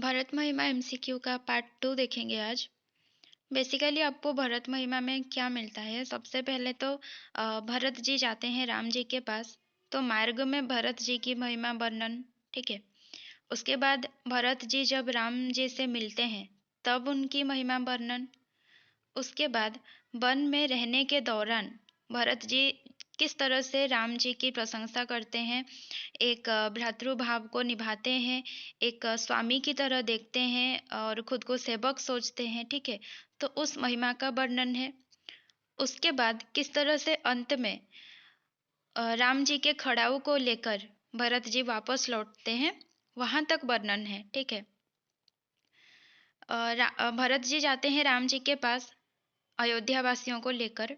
भरत महिमा एमसीक्यू का पार्ट 2 देखेंगे आज। बेसिकली आपको भरत महिमा में क्या मिलता है? सबसे पहले तो भरत जी जाते हैं राम जी के पास, तो मार्ग में भरत जी की महिमा वर्णन, ठीक है। उसके बाद भरत जी जब राम जी से मिलते हैं, तब उनकी महिमा वर्णन। उसके बाद वन में रहने के दौरान भरत जी किस तरह से राम जी की प्रशंसा करते हैं, एक भ्रातृभाव को निभाते हैं, एक स्वामी की तरह देखते हैं और खुद को सेवक सोचते हैं, ठीक है। तो उस महिमा का वर्णन है। उसके बाद किस तरह से अंत में राम जी के खड़ाऊ को लेकर भरत जी वापस लौटते हैं, वहां तक वर्णन है, ठीक है। भरत जी जाते हैं राम जी के पास अयोध्या वासियों को लेकर,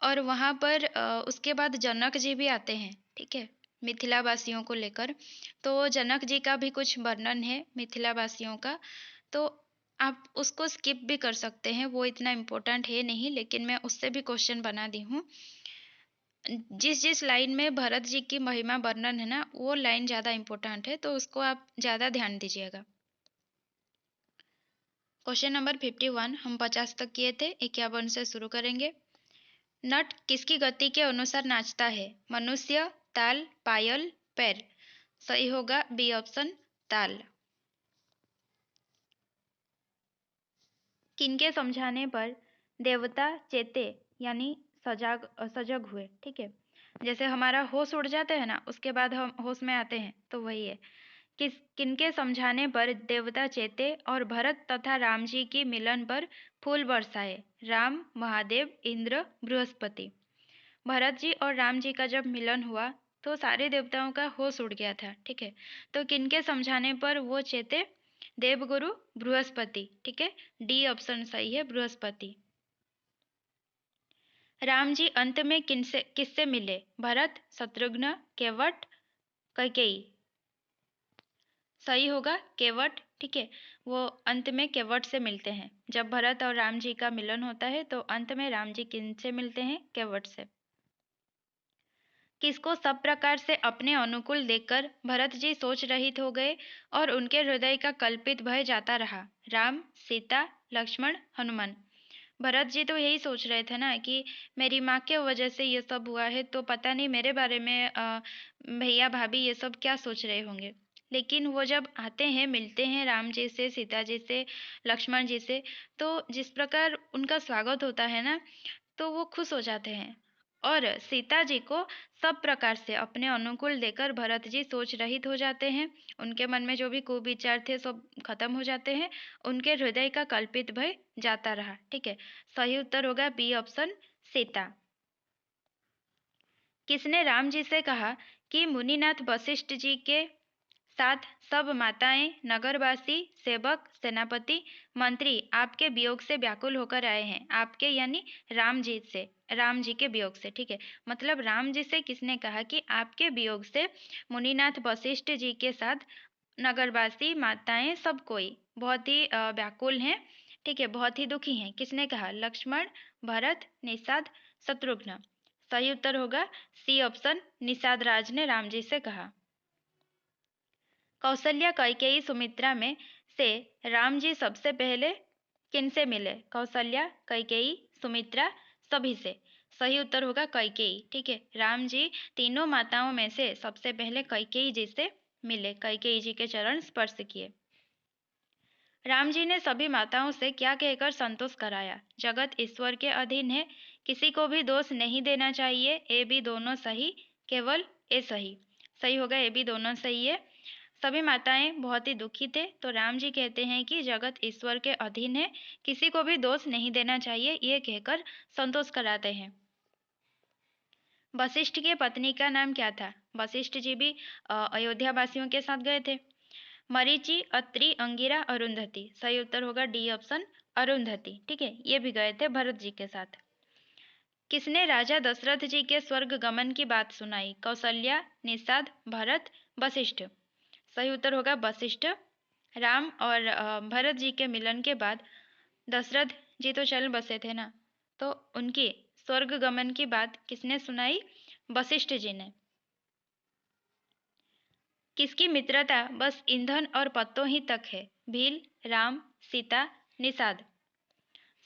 और वहाँ पर उसके बाद जनक जी भी आते हैं, ठीक है, मिथिला वासियों को लेकर। तो जनक जी का भी कुछ वर्णन है मिथिला वासियों का, तो आप उसको स्किप भी कर सकते हैं, वो इतना इम्पोर्टेंट है नहीं, लेकिन मैं उससे भी क्वेश्चन बना दी हूँ। जिस जिस लाइन में भरत जी की महिमा वर्णन है ना, वो लाइन ज़्यादा इम्पोर्टेंट है, तो उसको आप ज़्यादा ध्यान दीजिएगा। क्वेश्चन नंबर 51 हम 50 तक किए थे, 51 से शुरू करेंगे। नट किसकी गति के अनुसार नाचता है? मनुष्य, ताल, पायल, पैर। सही होगा बी ऑप्शन, ताल। किनके समझाने पर देवता चेते यानी सजग हुए, ठीक है। जैसे हमारा होश उड़ जाता है ना, उसके बाद हम होश में आते हैं, तो वही है। किनके समझाने पर देवता चेते और भरत तथा राम जी की मिलन पर फूल बरसाए? राम, महादेव, इंद्र, बृहस्पति। भरत जी और राम जी का जब मिलन हुआ, तो सारे देवताओं का होश उड़ गया था, ठीक है। तो किनके समझाने पर वो चेते? देवगुरु बृहस्पति, ठीक है। डी ऑप्शन सही है, बृहस्पति। राम जी अंत में किनसे किससे मिले? भरत, शत्रुघ्न, केवट, कैकेयी। सही होगा केवट, ठीक है। वो अंत में केवट से मिलते हैं। जब भरत और राम जी का मिलन होता है, तो अंत में राम जी किन से मिलते हैं? केवट से। किसको सब प्रकार से अपने अनुकूल देखकर भरत जी सोच रहित हो गए और उनके हृदय का कल्पित भय जाता रहा? राम, सीता, लक्ष्मण, हनुमान। भरत जी तो यही सोच रहे थे ना कि मेरी माँ के वजह से ये सब हुआ है, तो पता नहीं मेरे बारे में भैया भाभी ये सब क्या सोच रहे होंगे। लेकिन वो जब आते हैं, मिलते हैं राम जी से, सीता जी से, लक्ष्मण जी से, तो जिस प्रकार उनका स्वागत होता है ना, तो वो खुश हो जाते हैं। और सीता जी को सब प्रकार से अपने अनुकूल देकर भरत जी सोच रहित हो जाते हैं। उनके मन में जो भी कुविचार थे सब खत्म हो जाते हैं। उनके हृदय का कल्पित भय जाता रहा, ठीक है। सही उत्तर होगा बी ऑप्शन, सीता। किसने राम जी से कहा कि मुनिनाथ वशिष्ठ जी के साथ सब माताएं, नगरवासी, सेवक, सेनापति, मंत्री आपके वियोग से व्याकुल होकर आए हैं? आपके यानी राम जी से, राम जी के वियोग से, ठीक है। मतलब राम जी से किसने कहा कि आपके वियोग से मुनिनाथ वशिष्ठ जी के साथ नगरवासी, माताएं, सब कोई बहुत ही व्याकुल हैं, ठीक है, बहुत ही दुखी हैं? किसने कहा? लक्ष्मण, भरत, निषाद, शत्रुघ्न। सही उत्तर होगा सी ऑप्शन, निषाद राज ने राम जी से कहा। कौशल्या, कैकेयी, सुमित्रा में से राम जी सबसे पहले किनसे मिले? कौशल्या, कैकेयी, सुमित्रा, सभी से। सही उत्तर होगा कैकेयी, ठीक है। राम जी तीनों माताओं में से सबसे पहले कैकेयी जी से मिले, कैकेयी जी के चरण स्पर्श किए। राम जी ने सभी माताओं से क्या कहकर संतोष कराया? जगत ईश्वर के अधीन है, किसी को भी दोष नहीं देना चाहिए, ए बी दोनों सही, केवल ए सही। सही होगा ए बी दोनों सही है। सभी माताएं बहुत ही दुखी थे, तो राम जी कहते हैं कि जगत ईश्वर के अधीन है, किसी को भी दोष नहीं देना चाहिए, ये कहकर संतोष कराते हैं। वशिष्ठ की पत्नी का नाम क्या था? वशिष्ठ जी भी अयोध्या वासियों के साथ गए थे। मरीचि, अत्रि, अंगिरा, अरुंधति। सही उत्तर होगा डी ऑप्शन, अरुंधति, ठीक है। ये भी गए थे भरत जी के साथ। किसने राजा दशरथ जी के स्वर्ग गमन की बात सुनाई? कौशल्या, निषाद, भरत, वशिष्ठ। सही उत्तर होगा वशिष्ठ। राम और भरत जी के मिलन के बाद दशरथ जी तो चल बसे थे ना, तो उनकी स्वर्ग गमन की बात किसने सुनाई? वशिष्ठ जी ने। किसकी मित्रता बस ईंधन और पत्तों ही तक है? भील, राम, सीता, निषाद।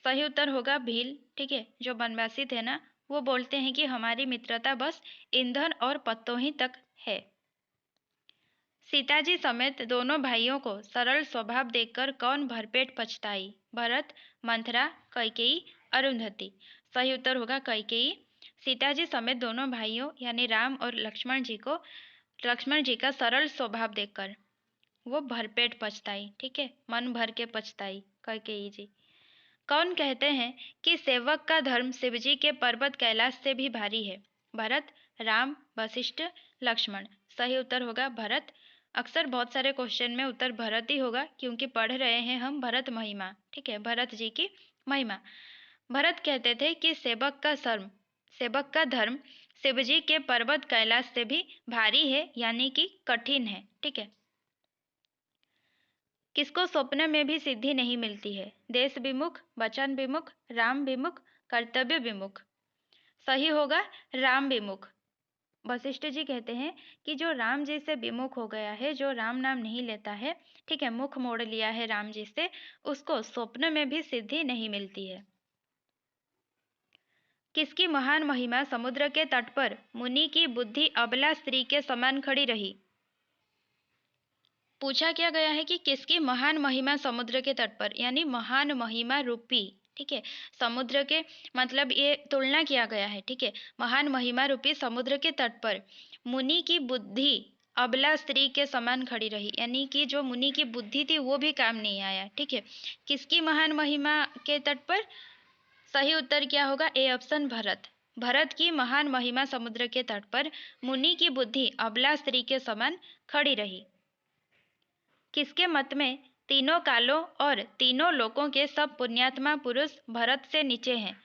सही उत्तर होगा भील। ठीक है, जो बनवासी थे ना, वो बोलते हैं कि हमारी मित्रता बस ईंधन और पत्तों ही तक है। सीताजी समेत दोनों भाइयों को सरल स्वभाव देखकर कौन भरपेट पछताई? भरत, मंथरा, कैकेयी, अरुंधति। सही उत्तर होगा कैकेयी। सीताजी समेत दोनों भाइयों यानी राम और लक्ष्मण जी का सरल स्वभाव देखकर वो भरपेट पछताई। ठीक है, मन भर के पछताई कैकेयी जी। कौन कहते हैं कि सेवक का धर्म शिवजी के पर्वत कैलाश से भी भारी है? भरत, राम, वशिष्ठ, लक्ष्मण। सही उत्तर होगा भरत। अक्सर बहुत सारे क्वेश्चन में उत्तर भरत ही होगा, क्योंकि पढ़ रहे हैं हम भरत महिमा। ठीक है, भरत जी की महिमा। भरत कहते थे कि सेवक का धर्म शिवजी के पर्वत कैलाश से भी भारी है, यानी कि कठिन है। ठीक है। किसको स्वप्न में भी सिद्धि नहीं मिलती है? देश विमुख, वचन विमुख, राम विमुख, कर्तव्य विमुख। सही होगा राम विमुख। वशिष्ठ जी कहते हैं कि जो राम जी से विमुख हो गया है, जो राम नाम नहीं लेता है, ठीक है, मुख मोड़ लिया है राम जी से, उसको स्वप्न में भी सिद्धि नहीं मिलती है। किसकी महान महिमा समुद्र के तट पर मुनि की बुद्धि अबला स्त्री के समान खड़ी रही? पूछा क्या गया है कि किसकी महान महिमा समुद्र के तट पर, यानी महान महिमा रूपी। ठीक है, समुद्र के मतलब ये तुलना किया गया है। ठीक है, महान महिमा रूपी समुद्र के तट पर मुनि की बुद्धि अबला स्त्री के समान खड़ी रही, यानी कि जो मुनि की बुद्धि थी वो भी काम नहीं आया। ठीक है, किसकी महान महिमा के तट पर? सही उत्तर क्या होगा? A option Bharat. भरत की महान महिमा समुद्र के तट पर मुनि की बुद्धि अबला स्त्री के समान खड़ी रही। किसके मत में तीनों कालों और तीनों लोकों के सब पुण्यात्मा पुरुष भरत से नीचे हैं?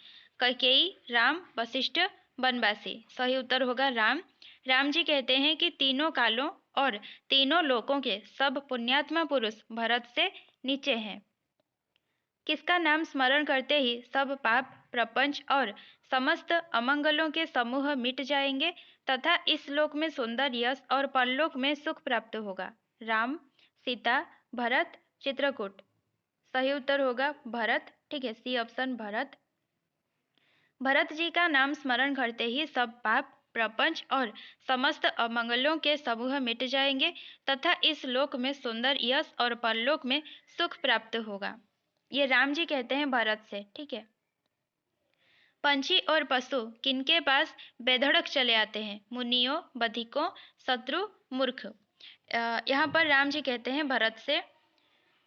कैकेयी, राम, वशिष्ठ, बनवासी। सही उत्तर होगा राम। राम जी कहते हैं कि तीनों कालों और तीनों लोकों के सब पुण्यात्मा पुरुष भरत से नीचे हैं। किसका नाम स्मरण करते ही सब पाप, प्रपंच और समस्त अमंगलों के समूह मिट जाएंगे तथा इस लोक में सुंदर यश और परलोक में सुख प्राप्त होगा? राम, सीता, भरत, चित्रकूट। सही उत्तर होगा भरत। ठीक है, सी ऑप्शन भरत। भरत जी का नाम स्मरण करते ही सब पाप, प्रपंच और समस्त अमंगलों के समूह मिट जाएंगे तथा इस लोक में सुंदर यश और परलोक में सुख प्राप्त होगा। ये राम जी कहते हैं भरत से। ठीक है। पंछी और पशु किनके पास बेधड़क चले आते हैं? मुनियों, बधिकों, शत्रु, मूर्ख। यहाँ पर राम जी कहते हैं भरत से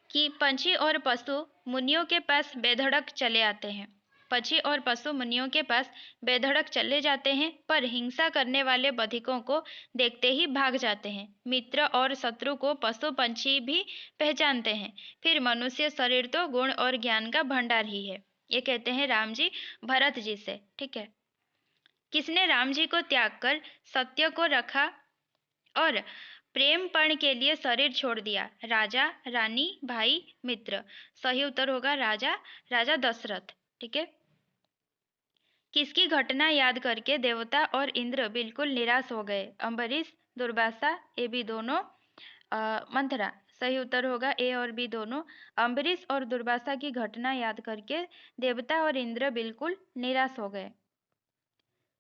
कि पंछी और पशु मुनियों के पास बेधड़क चले आते हैं। पंछी और पशु मुनियों के पास बेधड़क चले जाते हैं, पर हिंसा करने वाले बधिकों को देखते ही भाग जाते हैं। मित्र और शत्रु को पशु पंछी भी पहचानते हैं। फिर मनुष्य शरीर तो गुण और ज्ञान का भंडार ही है। ये कहते हैं राम जी भरत जी से। ठीक है। किसने राम जी को त्याग कर सत्य को रखा और प्रेम पण के लिए शरीर छोड़ दिया? राजा, रानी, भाई, मित्र। सही उत्तर होगा राजा दशरथ। ठीक है। किसकी घटना याद करके देवता और इंद्र बिल्कुल निराश हो गए? अम्बरीश, दुर्वासा, ए बी दोनों, मंथरा। सही उत्तर होगा ए और बी दोनों। अम्बरीश और दुर्वासा की घटना याद करके देवता और इंद्र बिल्कुल निराश हो गए।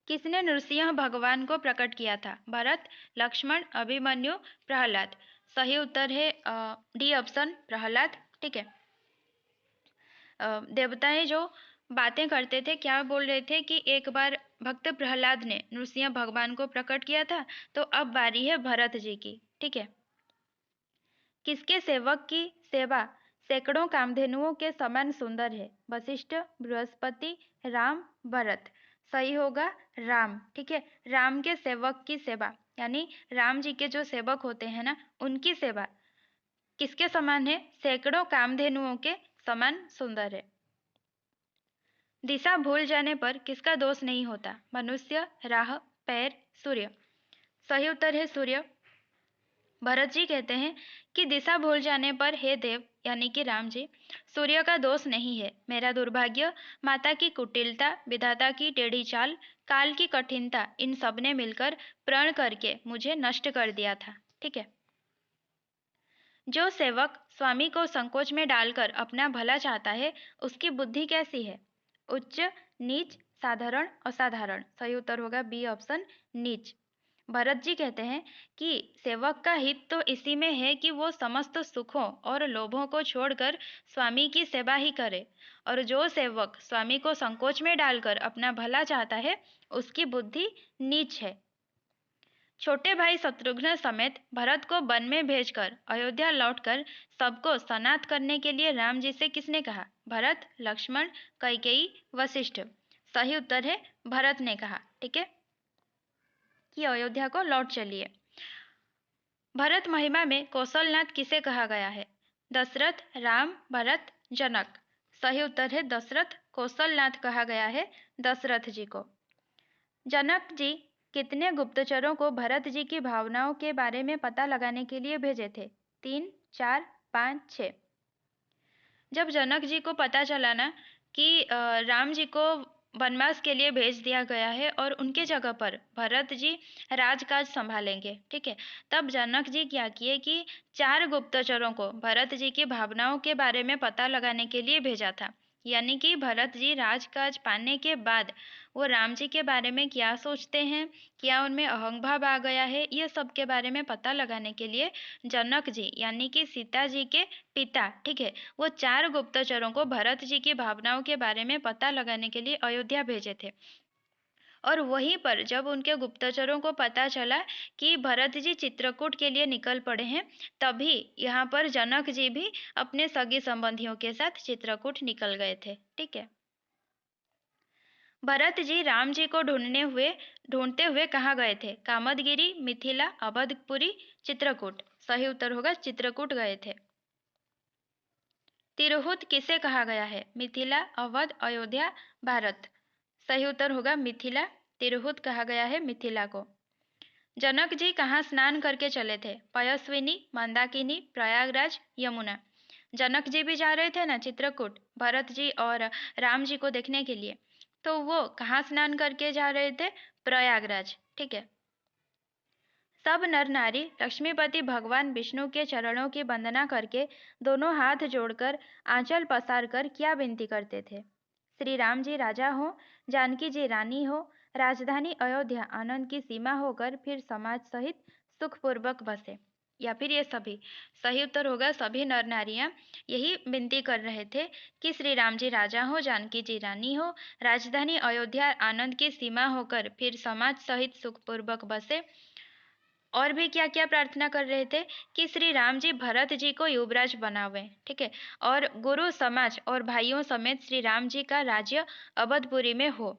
किसने नृसिंह भगवान को प्रकट किया था? भरत, लक्ष्मण, अभिमन्यु, प्रहलाद। सही उत्तर है डी ऑप्शन प्रहलाद। ठीक है। देवताएं जो बातें करते थे, क्या बोल रहे थे कि एक बार भक्त प्रहलाद ने नृसिंह भगवान को प्रकट किया था, तो अब बारी है भरत जी की। ठीक है। किसके सेवक की सेवा सैकड़ों कामधेनुओं के समान सुंदर है? वशिष्ठ, बृहस्पति, राम, भरत। सही होगा राम। ठीक है, राम के सेवक की सेवा यानी राम जी के जो सेवक होते हैं ना, उनकी सेवा किसके समान है? सैकड़ों कामधेनुओं के समान सुंदर है। दिशा भूल जाने पर किसका दोष नहीं होता? मनुष्य, राह, पैर, सूर्य। सही उत्तर है सूर्य। भरत जी कहते हैं कि दिशा भूल जाने पर हे देव यानी कि राम जी, सूर्य का दोष नहीं है। मेरा दुर्भाग्य, माता की कुटिलता, विधाता की टेढ़ी चाल, काल की कठिनता, इन सब ने मिलकर प्रण करके मुझे नष्ट कर दिया था। ठीक है। जो सेवक स्वामी को संकोच में डालकर अपना भला चाहता है, उसकी बुद्धि कैसी है? उच्च, नीच, साधारण, असाधारण। सही उत्तर होगा बी ऑप्शन, नीच। भरत जी कहते हैं कि सेवक का हित तो इसी में है कि वो समस्त सुखों और लोभों को छोड़कर स्वामी की सेवा ही करे, और जो सेवक स्वामी को संकोच में डालकर अपना भला चाहता है, उसकी बुद्धि नीच है। छोटे भाई शत्रुघ्न समेत भरत को वन में भेजकर अयोध्या लौटकर सबको सनात करने के लिए राम जी से किसने कहा? भरत, लक्ष्मण, कैकेयी, वशिष्ठ। सही उत्तर है भरत ने कहा। ठीक है, कि अयोध्या को लौट चलिए। भरत महिमा में कौशलनाथ किसे कहा गया है? दशरथ, राम, भरत, जनक। सही उत्तर है दशरथ। कौशलनाथ कहा गया है दशरथ जी को। जनक जी कितने गुप्तचरों को भरत जी की भावनाओं के बारे में पता लगाने के लिए भेजे थे? 3, 4, 5, 6। जब जनक जी को पता चला ना कि राम जी को वनवास के लिए भेज दिया गया है और उनके जगह पर भरत जी राजकाज संभालेंगे, ठीक है, तब जनक जी क्या किए कि 4 गुप्तचरों को भरत जी की भावनाओं के बारे में पता लगाने के लिए भेजा था। यानी कि भरत जी राजकाज पाने के बाद वो राम जी के बारे में क्या सोचते हैं, क्या उनमें अहंभाव आ गया है, ये सब के बारे में पता लगाने के लिए जनक जी यानी कि सीता जी के पिता, ठीक है, वो 4 गुप्तचरों को भरत जी की भावनाओं के बारे में पता लगाने के लिए अयोध्या भेजे थे। और वहीं पर जब उनके गुप्तचरों को पता चला कि भरत जी चित्रकूट के लिए निकल पड़े हैं, तभी यहाँ पर जनक जी भी अपने सगे संबंधियों के साथ चित्रकूट निकल गए थे। ठीक है, भरत जी राम जी को ढूंढते हुए कहाँ गए थे? कामदगिरी, मिथिला, अवधपुरी, चित्रकूट। सही उत्तर होगा चित्रकूट गए थे। तिरहुत किसे कहा गया है? मिथिला, अवध, अयोध्या, भारत। सही उत्तर होगा मिथिला। तिरहुत कहा गया है मिथिला को। जनक जी कहाँ स्नान करके चले थे? पयस्विनी, मंदाकिनी, प्रयागराज, यमुना। जनक जी भी जा रहे थे ना चित्रकूट भरत जी और राम जी को देखने के लिए, तो वो कहाँ स्नान करके जा रहे थे? प्रयागराज। ठीक है, सब नर नारी लक्ष्मीपति भगवान विष्णु के चरणों की वंदना करके दोनों हाथ जोड़कर आंचल पसार कर क्या विनती करते थे? श्री राम जी राजा हो, जानकी जी रानी हो, राजधानी अयोध्या आनंद की सीमा होकर फिर समाज सहित सुखपूर्वक बसे। या फिर ये सभी? सही उत्तर होगा सभी नर नारियां यही विनती कर रहे थे कि श्री राम जी राजा हो, जानकी जी रानी हो, राजधानी अयोध्या आनंद की सीमा होकर फिर समाज सहित सुखपूर्वक बसे। और भी क्या क्या प्रार्थना कर रहे थे कि श्री राम जी भरत जी को युवराज बनावे, ठीक है, और गुरु समाज और भाइयों समेत श्री राम जी का राज्य अवधपुरी में हो।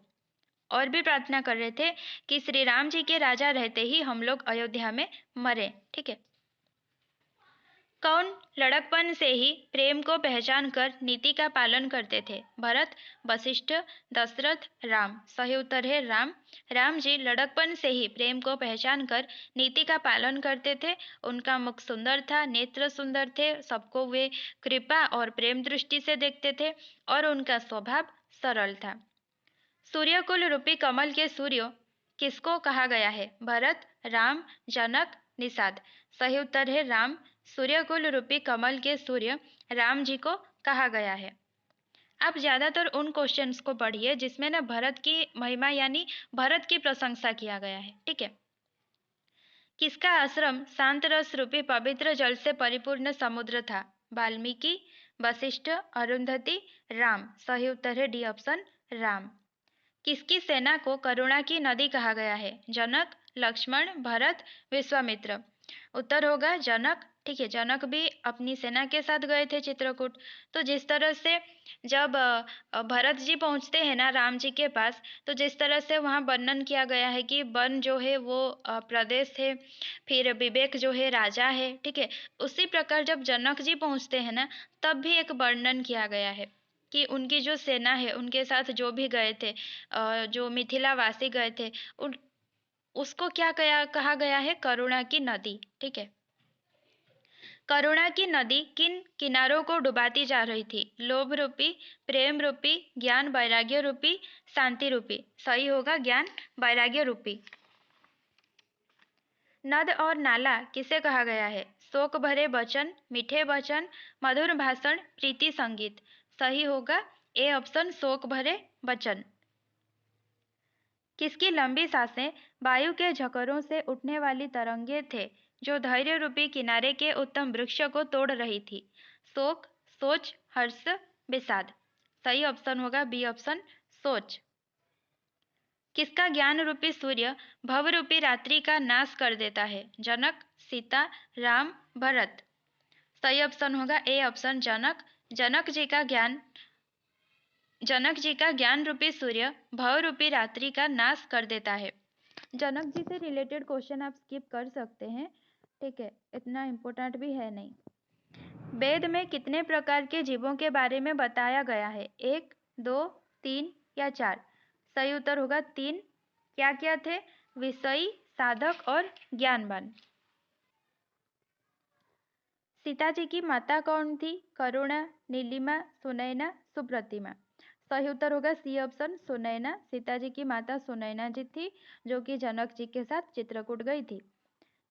और भी प्रार्थना कर रहे थे कि श्री राम जी के राजा रहते ही हम लोग अयोध्या में मरे। ठीक है, कौन लड़कपन से ही प्रेम को पहचान कर नीति का पालन करते थे? भरत, वशिष्ठ, दशरथ, राम। सही उत्तर है राम। राम जी लड़कपन से ही प्रेम को पहचान कर नीति का पालन करते थे। उनका मुख सुंदर था, नेत्र सुंदर थे, सबको वे कृपा और प्रेम दृष्टि से देखते थे, और उनका स्वभाव सरल था। सूर्यकुल रूपी कमल के सूर्य किसको कहा गया है? भरत, राम, जनक, निषाद। सही उत्तर है राम। सूर्यकुल रूपी कमल के सूर्य राम जी को कहा गया है। आप ज्यादातर उन क्वेश्चंस को पढ़िए जिसमें ना भरत की महिमा यानी भरत की प्रशंसा किया गया है। ठीक है, किसका आश्रम शांत रस रूपी पवित्र जल से परिपूर्ण समुद्र था? वाल्मीकि, वशिष्ठ, अरुंधति, राम। सही उत्तर है डी ऑप्शन, राम। किसकी सेना को करुणा की नदी कहा गया है? जनक, लक्ष्मण, भरत, विश्वामित्र। उत्तर होगा जनक। ठीक है, जनक भी अपनी सेना के साथ गए थे चित्रकूट। तो जिस तरह से जब भरत जी पहुंचते हैं ना राम जी के पास, तो जिस तरह से वहाँ वर्णन किया गया है कि वन जो है वो प्रदेश है, फिर विवेक जो है राजा है, ठीक है, उसी प्रकार जब जनक जी पहुंचते हैं ना, तब भी एक वर्णन किया गया है कि उनकी जो सेना है उनके साथ जो भी गए थे, जो मिथिला वासी गए थे, उन उसको क्या कहा गया है? करुणा की नदी। ठीक है, करुणा की नदी किन किनारों को डुबाती जा रही थी? लोभ रूपी, प्रेम रूपी, ज्ञान वैराग्य रूपी, शांति रूपी। सही होगा ज्ञान वैराग्य रूपी। नद और नाला किसे कहा गया है? शोक भरे वचन, मीठे वचन, मधुर भाषण, प्रीति संगीत। सही होगा ए ऑप्शन, शोक भरे वचन। किसकी लंबी सांसें वायु के झकोरों से उठने वाली तरंगे थे जो धैर्य रूपी किनारे के उत्तम वृक्ष को तोड़ रही थी? शोक, सोच, हर्ष, विषाद। सही ऑप्शन होगा बी ऑप्शन, सोच। किसका ज्ञान रूपी सूर्य भव रूपी रात्रि का नाश कर देता है? जनक, सीता, राम, भरत। सही ऑप्शन होगा ए ऑप्शन, जनक। जनक जी का ज्ञान रूपी सूर्य भव रूपी रात्रि का नाश कर देता है। जनक जी से रिलेटेड क्वेश्चन आप स्किप कर सकते हैं, ठीक है, इतना इम्पोर्टेंट भी है नहीं। वेद में कितने प्रकार के जीवों के बारे में बताया गया है? 1, 2, 3 या 4? सही उत्तर होगा 3। क्या क्या थे? विषयी, साधक और ज्ञानवान। सीता जी की माता कौन थी? करुणा, नीलिमा, सुनैना, सुप्रतिमा। सही उत्तर होगा सी ऑप्शन, सुनैना। सीता जी की माता सुनैना जी थी जो कि जनक जी के साथ चित्रकूट गई थी।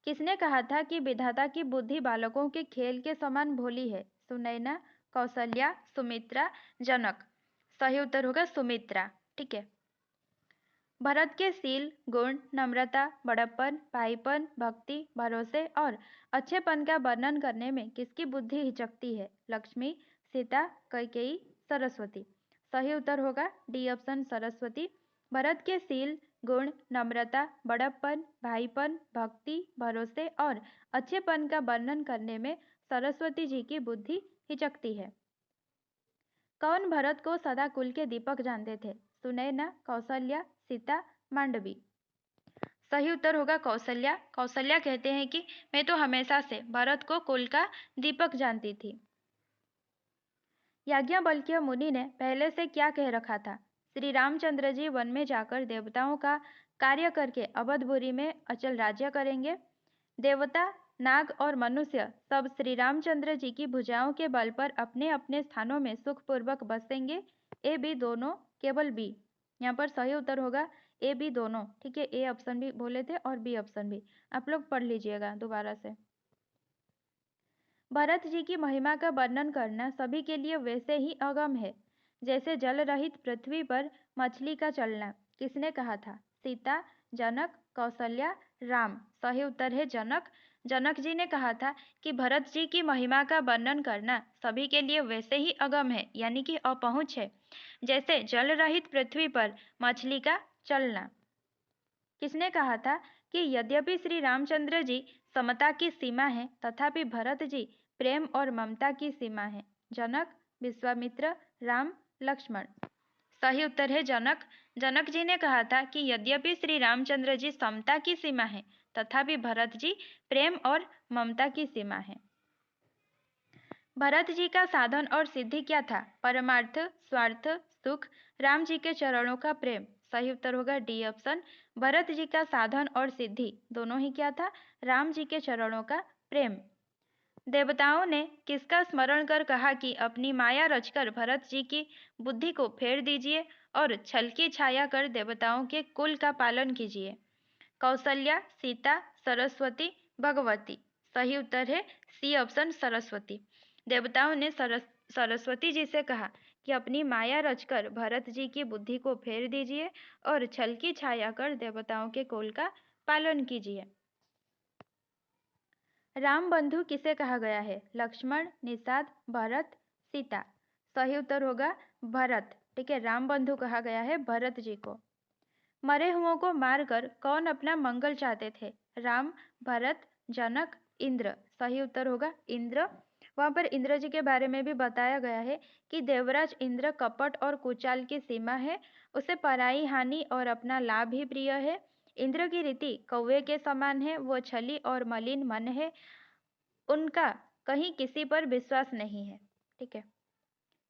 किसने कहा था कि विधाता की बुद्धि बालकों के खेल के समान भोली है? सुनैना, कौशल्या, सुमित्रा, जनक। सही उत्तर होगा सुमित्रा, ठीक है। भरत के शील, गुण, नम्रता, बड़प्पन, भाईपन, भक्ति, भरोसे और अच्छेपन का वर्णन करने में किसकी बुद्धि हिचकती है? लक्ष्मी, सीता, कैकेयी, सरस्वती। सही उत्तर होगा डी ऑप्शन, सरस्वती। भरत के शील, गुण, नम्रता, बड़प्पन, भाईपन, भक्ति, भरोसे और अच्छेपन का वर्णन करने में सरस्वती जी की बुद्धि हिचकती है। कौन भरत को सदा कुल के दीपक जानते थे? सुनैना, कौशल्या, सीता, मांडवी। सही उत्तर होगा कौशल्या। कौशल्या कहते हैं कि मैं तो हमेशा से भरत को कुल का दीपक जानती थी। याज्ञवल्क्य मुनि ने पहले से क्या कह रखा था? श्री रामचंद्र जी वन में जाकर देवताओं का कार्य करके अवधपुरी में अचल राज्य करेंगे। देवता, नाग और मनुष्य सब श्री रामचंद्र जी की भुजाओं के बल पर अपने अपने स्थानों में सुखपूर्वक बसेंगे। ए बी दोनों, केवल बी। यहाँ पर सही उत्तर होगा ए बी दोनों, ठीक है। ए ऑप्शन भी बोले थे और बी ऑप्शन भी, आप लोग पढ़ लीजिएगा दोबारा से। भरत जी की महिमा का वर्णन करना सभी के लिए वैसे ही अगम है जैसे जल रहित पृथ्वी पर मछली का चलना। किसने कहा था? सीता, जनक, कौशल्या, राम। सही उत्तर है जनक। जनक जी ने कहा था कि भरत जी की महिमा का वर्णन करना सभी के लिए वैसे ही अगम है, यानी कि अपहुंच है, जैसे जल रहित पृथ्वी पर मछली का चलना। किसने कहा था कि यद्यपि श्री रामचंद्र जी समता की सीमा है तथापि भरत जी प्रेम और ममता की सीमा है? जनक, विश्वामित्र, राम, लक्ष्मण। सही उत्तर है जनक। जनक जी ने कहा था कि यद्यपि श्री रामचंद्र जी समता की सीमा है तथापि भरत जी प्रेम और ममता की सीमा है। भरत जी का साधन और सिद्धि क्या था? परमार्थ, स्वार्थ, सुख, राम जी के चरणों का प्रेम। सही उत्तर होगा डी ऑप्शन। भरत जी का साधन और सिद्धि दोनों ही क्या था? राम जी के चरणों का प्रेम। देवताओं ने किसका स्मरण कर कहा कि अपनी माया रचकर भरत जी की बुद्धि को फेर दीजिए और छल की छाया कर देवताओं के कुल का पालन कीजिए? कौशल्या, सीता, सरस्वती, भगवती। सही उत्तर है सी ऑप्शन, सरस्वती। देवताओं ने सरस्वती जी से कहा कि अपनी माया रचकर भरत जी की बुद्धि को फेर दीजिए और छल की छाया कर देवताओं के कुल का पालन कीजिए। राम बंधु किसे कहा गया है? लक्ष्मण, निषाद, भरत, सीता। सही उत्तर होगा भरत, ठीक है। राम बंधु कहा गया है भरत जी को। मरे हुओं को मारकर कौन अपना मंगल चाहते थे? राम, भरत, जनक, इंद्र। सही उत्तर होगा इंद्र। वहां पर इंद्र जी के बारे में भी बताया गया है कि देवराज इंद्र कपट और कुचाल की सीमा है, उसे पराई हानि और अपना लाभ ही प्रिय है। इंद्र की रीति कौवे के समान है, वो छली और मलिन मन है, उनका कहीं किसी पर विश्वास नहीं है, ठीक है।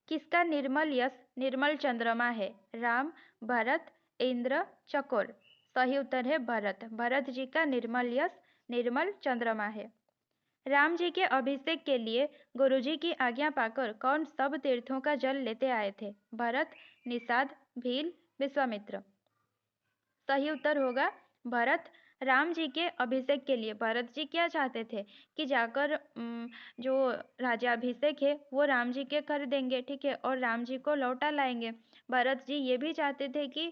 किसका निर्मल यश निर्मल चंद्रमा है? राम, भरत, इंद्र, चकोर। सही उत्तर है भरत। भरत जी का निर्मल यश निर्मल चंद्रमा है। राम जी के अभिषेक के लिए गुरु जी की आज्ञा पाकर कौन सब तीर्थों का जल लेते आए थे? भरत, निषाद, भील, विश्वामित्र। सही उत्तर होगा भरत। राम जी के अभिषेक के लिए भरत जी क्या चाहते थे कि जाकर जो राज्याभिषेक है वो राम जी के कर देंगे, ठीक है, और राम जी को लौटा लाएंगे। भरत जी ये भी चाहते थे कि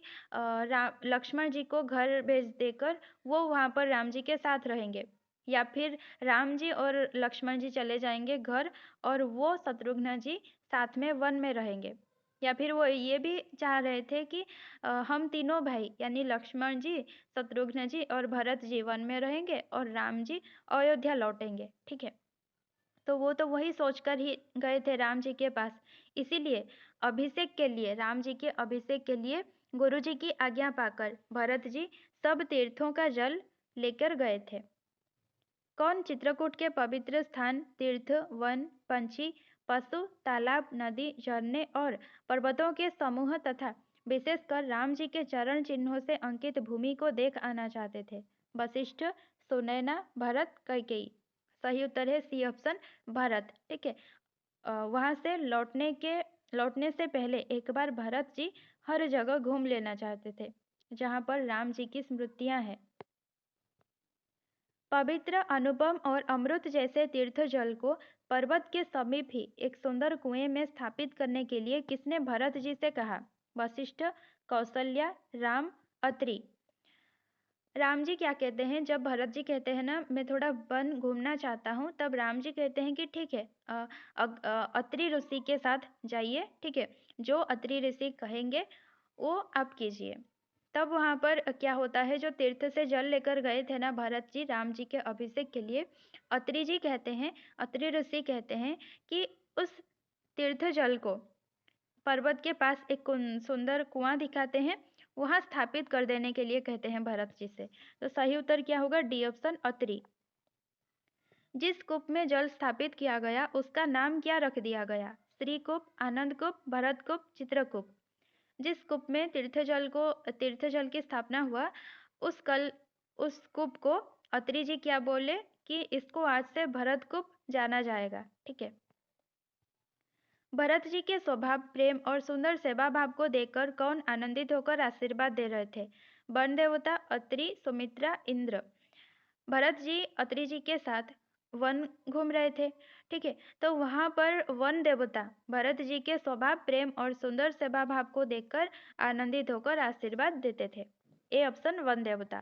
लक्ष्मण जी को घर भेज देकर वो वहां पर राम जी के साथ रहेंगे, या फिर राम जी और लक्ष्मण जी चले जाएंगे घर और वो शत्रुघ्न जी साथ में वन में रहेंगे। या फिर वो ये भी चाह रहे थे कि हम तीनों भाई यानी लक्ष्मण जी, शत्रुघ्न जी और भरत जी वन में रहेंगे और राम जी अयोध्या लौटेंगे, ठीक है। तो वो तो वही सोचकर ही गए थे राम जी के पास। इसीलिए अभिषेक के लिए, राम जी के अभिषेक के लिए गुरु जी की आज्ञा पाकर भरत जी सब तीर्थों का जल लेकर गए थे। कौन चित्रकूट के पवित्र स्थान, तीर्थ, वन, पंछी, पशु, तालाब, नदी, झरने और पर्वतों के समूह तथा विशेषकर राम जी के चरण चिन्हों से अंकित भूमि को देख आना चाहते थे? वशिष्ठ, सुनैना, भरत, कैकेयी। सही उत्तर है सी ऑप्शन, भरत, ठीक है। वहां से लौटने से पहले एक बार भरत जी हर जगह घूम लेना चाहते थे जहां पर राम जी की स्मृतियां हैं। पवित्र, अनुपम और अमृत जैसे तीर्थ जल को पर्वत के समीप ही एक सुंदर कुएं में स्थापित करने के लिए किसने भरत जी से कहा? वशिष्ठ, कौशल्या, राम, अत्रि। राम जी क्या कहते हैं जब भरत जी कहते हैं ना मैं थोड़ा वन घूमना चाहता हूँ, तब राम जी कहते हैं कि ठीक है, अत्रि ऋषि के साथ जाइए, ठीक है, जो अत्रि ऋषि कहेंगे वो आप कीजिए। तब वहां पर क्या होता है, जो तीर्थ से जल लेकर गए थे ना भरत जी राम जी के अभिषेक के लिए, अत्रि जी कहते हैं, अत्रि ऋषि कहते हैं कि उस तीर्थ जल को पर्वत के पास एक सुंदर कुआं दिखाते हैं, वहां स्थापित कर देने के लिए कहते हैं भरत जी से। तो सही उत्तर क्या होगा? D option, Atri. जिस कूप में जल स्थापित किया गया उसका नाम क्या रख दिया गया? श्रीकूप, आनंद कूप, भरत कूप, चित्रकूप। जिस कूप में तीर्थ जल की स्थापना हुआ उस कूप को अत्रि जी क्या बोले कि इसको आज से भरत कूप जाना जाएगा, ठीक है। भरत जी के स्वभाव, प्रेम और सुंदर सेवा भाव को देखकर कौन आनंदित होकर आशीर्वाद दे रहे थे? वन देवता, अत्रि, सुमित्रा, इंद्र। भरत जी अत्रि जी के साथ वन घूम रहे थे, ठीक है। तो वहां पर वन देवता भरत जी के स्वभाव, प्रेम और सुंदर सेवा भाव को देखकर आनंदित होकर आशीर्वाद देते थे। ए ऑप्शन, वन देवता।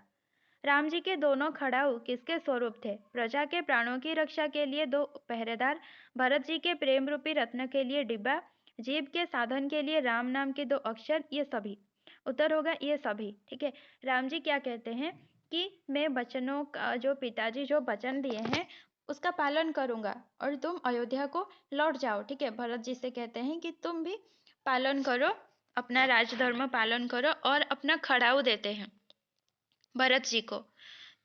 राम जी के दोनों खड़ाऊ किसके स्वरूप थे? प्रजा के प्राणों की रक्षा के लिए दो पहरेदार, भरत जी के प्रेम रूपी रत्न के लिए डिब्बा, जीव के साधन के लिए राम नाम के दो अक्षर, ये सभी। उत्तर होगा ये सभी, ठीक है। राम जी क्या कहते हैं कि मैं वचनों का, जो पिताजी जो वचन दिए हैं उसका पालन करूंगा और तुम अयोध्या को लौट जाओ, ठीक है। भरत जी से कहते हैं कि तुम भी पालन करो, अपना राजधर्म पालन करो, और अपना खड़ाऊ देते हैं भरत जी को।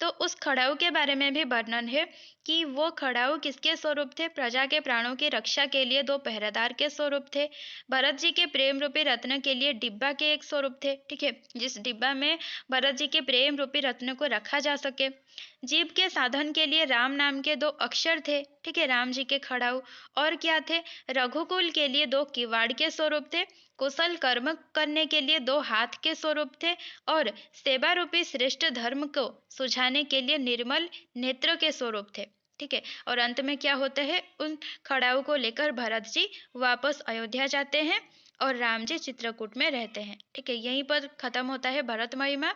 तो उस खड़ाऊ के बारे में भी वर्णन है कि वो खड़ाऊ किसके स्वरूप थे? प्रजा के प्राणों की रक्षा के लिए दो पहरेदार के स्वरूप थे। भरत जी के प्रेम रूपी रत्न के लिए डिब्बा के एक स्वरूप थे, ठीक है, जिस डिब्बा में भरत जी के प्रेम रूपी रत्न को रखा जा सके। जीव के साधन के लिए राम नाम के दो अक्षर थे, ठीक है, राम जी के खड़ाऊ। और क्या थे? रघुकुल के लिए दो किवाड़ के स्वरूप थे, कुशल कर्म करने के लिए दो हाथ के स्वरूप थे, और सेवा रूपी श्रेष्ठ धर्म को सुझाने के लिए निर्मल नेत्र के स्वरूप थे, ठीक है। और अंत में क्या होता है? उन खड़ाऊ को लेकर भरत जी वापस अयोध्या जाते हैं और राम जी चित्रकूट में रहते हैं, ठीक है। यहीं पर खत्म होता है भरत महिमा।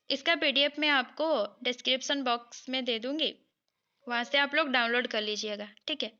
इसका पीडीएफ मैं आपको डिस्क्रिप्शन बॉक्स में दे दूंगी, वहां से आप लोग डाउनलोड कर लीजिएगा, ठीक है।